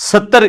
70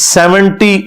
70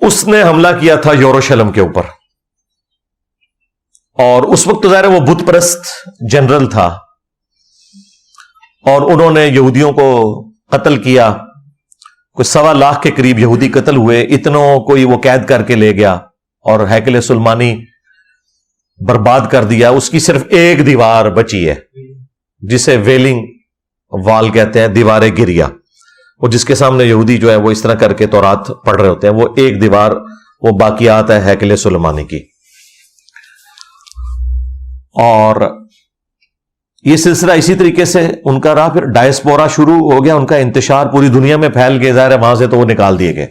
اس نے حملہ کیا تھا یروشلم کے اوپر، اور اس وقت تو ظاہر ہے وہ بت پرست جنرل تھا، اور انہوں نے یہودیوں کو قتل کیا، کوئی 1.25 لاکھ کے قریب یہودی قتل ہوئے، اتنوں کوئی وہ قید کر کے لے گیا اور ہیکل سلیمانی برباد کر دیا۔ اس کی صرف ایک دیوار بچی ہے جسے ویلنگ وال کہتے ہیں، دیوار گریا، وہ جس کے سامنے یہودی جو ہے وہ اس طرح کر کے تورات پڑھ رہے ہوتے ہیں، وہ ایک دیوار وہ باقیات ہے ہیکل سلیمانی کی۔ اور یہ سلسلہ اسی طریقے سے ان کا رہا، پھر ڈائسپورا شروع ہو گیا، ان کا انتشار پوری دنیا میں پھیل گیا، ظاہر ہے وہاں سے تو وہ نکال دیے گئے۔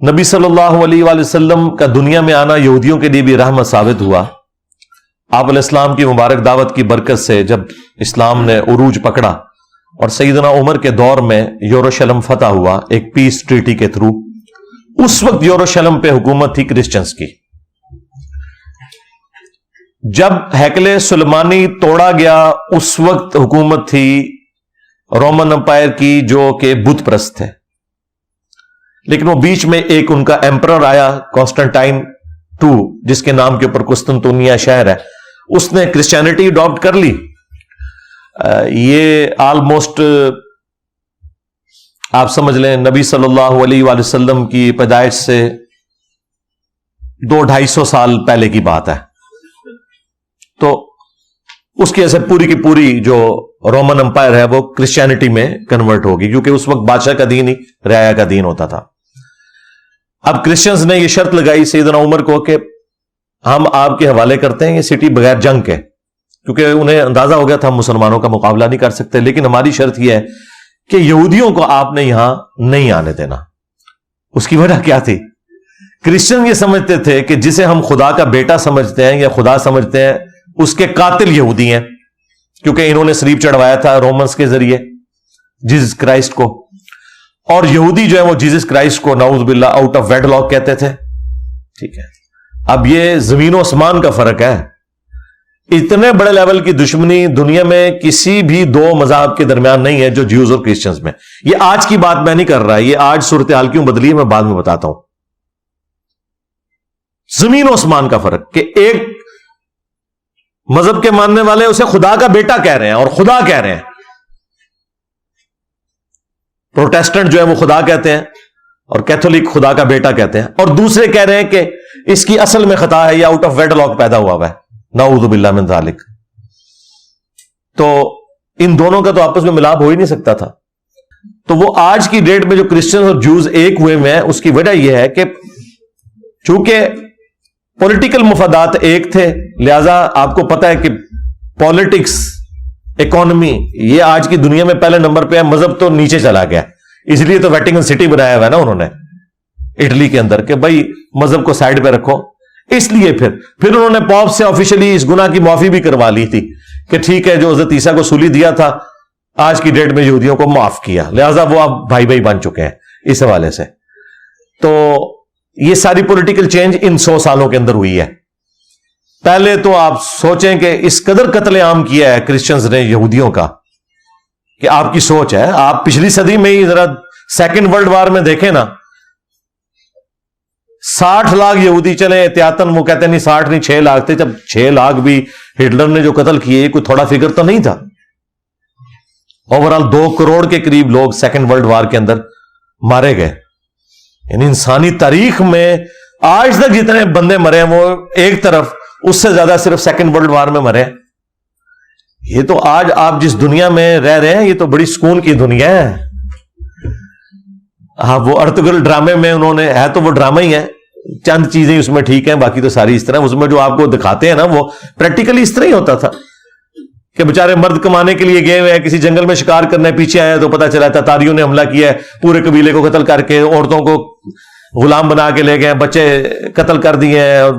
نبی صلی اللہ علیہ وآلہ وسلم کا دنیا میں آنا یہودیوں کے لیے بھی رحمت ثابت ہوا۔ آپ علیہ السلام کی مبارک دعوت کی برکت سے جب اسلام نے عروج پکڑا اور سیدنا عمر کے دور میں یروشلم فتح ہوا ایک پیس ٹریٹی کے تھرو، اس وقت یروشلم پہ حکومت تھی کرسچنز کی۔ جب ہیکل سلیمانی توڑا گیا اس وقت حکومت تھی رومن امپائر کی جو کہ بت پرست تھے، لیکن وہ بیچ میں ایک ان کا ایمپرر آیا کانسٹنٹائن II، جس کے نام کے اوپر قسطنطنیہ شہر ہے، اس نے کرسچینٹی اڈاپٹ کر لی۔ یہ آلموسٹ آپ سمجھ لیں نبی صلی اللہ علیہ وآلہ وسلم کی پیدائش سے 200-250 سال پہلے کی بات ہے۔ تو اس کی ایسے پوری کی پوری جو رومن امپائر ہے وہ کرسچینٹی میں کنورٹ ہوگی، کیونکہ اس وقت بادشاہ کا دین ہی رعایا کا دین ہوتا تھا۔ اب کرسچنز نے یہ شرط لگائی سیدنا عمر کو کہ ہم آپ کے حوالے کرتے ہیں یہ سٹی بغیر جنگ کے، کیونکہ انہیں اندازہ ہو گیا تھا ہم مسلمانوں کا مقابلہ نہیں کر سکتے، لیکن ہماری شرط یہ ہے کہ یہودیوں کو آپ نے یہاں نہیں آنے دینا۔ اس کی وجہ کیا تھی؟ کرسچن یہ سمجھتے تھے کہ جسے ہم خدا کا بیٹا سمجھتے ہیں یا خدا سمجھتے ہیں، اس کے قاتل یہودی ہیں، کیونکہ انہوں نے صلیب چڑھوایا تھا رومنس کے ذریعے جیزس کرائسٹ کو، اور یہودی جو ہے وہ جیزس کرائسٹ کو نعوذ باللہ آؤٹ آف ویڈ لاک کہتے تھے۔ ٹھیک ہے، اب یہ زمین و آسمان کا فرق ہے۔ اتنے بڑے لیول کی دشمنی دنیا میں کسی بھی دو مذہب کے درمیان نہیں ہے جو جیوز اور کرسچنز میں۔ یہ آج کی بات میں نہیں کر رہا، یہ آج صورتحال کیوں بدلی ہے میں بعد میں بتاتا ہوں۔ زمین و آسمان کا فرق کہ ایک مذہب کے ماننے والے اسے خدا کا بیٹا کہہ رہے ہیں اور خدا کہہ رہے ہیں، پروٹیسٹنٹ جو ہے وہ خدا کہتے ہیں اور کیتھولک خدا کا بیٹا کہتے ہیں، اور دوسرے کہہ رہے ہیں کہ اس کی اصل میں خطا ہے، یہ آؤٹ آف ویڈ لاک پیدا ہوا ہے، نعوذ باللہ من ذالک۔ تو ان دونوں کا تو آپس میں ملاپ ہو ہی نہیں سکتا تھا۔ تو وہ آج کی ڈیٹ میں جو کرسچن اور جوز ایک ہوئے میں، اس کی وجہ یہ ہے کہ چونکہ پولیٹیکل مفادات ایک تھے، لہذا آپ کو پتا ہے کہ پالیٹکس، اکانومی، یہ آج کی دنیا میں پہلے نمبر پہ ہے، مذہب تو نیچے چلا گیا۔ اس لیے تو ویٹیکن سٹی بنایا ہوا ہے نا انہوں نے اٹلی کے اندر کہ بھائی مذہب کو سائڈ پہ رکھو۔ اس لیے پھر انہوں نے پاپ سے آفیشلی اس گناہ کی معافی بھی کروا لی تھی کہ ٹھیک ہے جو حضرت عیسیٰ کو سولی دیا تھا آج کی ڈیٹ میں یہودیوں کو معاف کیا، لہذا وہ اب بھائی بھائی بن چکے ہیں اس حوالے سے۔ تو یہ ساری پولیٹیکل چینج ان 100 سالوں کے اندر ہوئی ہے۔ پہلے تو آپ سوچیں کہ اس قدر قتل عام کیا ہے کرسچنز نے یہودیوں کا کہ آپ کی سوچ ہے۔ آپ پچھلی صدی میں ہی ذرا سیکنڈ ورلڈ وار میں دیکھیں نا، 60 لاکھ یہودی چلے احتیاطاً، وہ کہتے ہیں نہیں 60 نہیں 6 لاکھ تھے، جب 6 لاکھ بھی ہٹلر نے جو قتل کیے کوئی تھوڑا فگر تو نہیں تھا۔ اوورال 2 کروڑ کے قریب لوگ سیکنڈ ورلڈ وار کے اندر مارے گئے۔ یعنی انسانی تاریخ میں آج تک جتنے بندے مرے ہیں وہ ایک طرف، اس سے زیادہ صرف سیکنڈ ورلڈ وار میں مرے۔ یہ تو آج آپ جس دنیا میں رہ رہے ہیں یہ تو بڑی سکون کی دنیا ہے۔ ہاں وہ ارطغرل ڈرامے میں انہوں نے، ہے تو وہ ڈرامہ ہی ہے، چند چیزیں اس میں ٹھیک ہیں، باقی تو ساری اس طرح، اس میں جو آپ کو دکھاتے ہیں نا وہ پریکٹیکلی اس طرح ہی ہوتا تھا کہ بےچارے مرد کمانے کے لیے گئے ہوئے ہیں، کسی جنگل میں شکار کرنے پیچھے آئے تو پتا چلا تاتاریوں نے حملہ کیا ہے، پورے قبیلے کو قتل کر کے عورتوں کو غلام بنا کے لے گئے، بچے قتل کر دیے ہیں، اور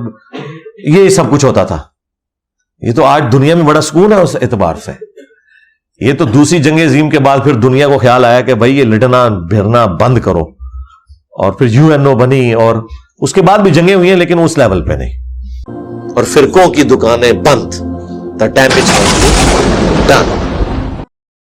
یہ سب کچھ ہوتا تھا۔ یہ تو آج دنیا میں بڑا سکون ہے اس اعتبار سے۔ یہ تو دوسری جنگ عظیم کے بعد پھر دنیا کو خیال آیا کہ بھائی یہ لڑنا بھرنا بند کرو، اور پھر UNO بنی، اور اس کے بعد بھی جنگیں ہوئی ہیں لیکن اس لیول پہ نہیں، اور فرقوں کی دکانیں بند۔ The damage has been done.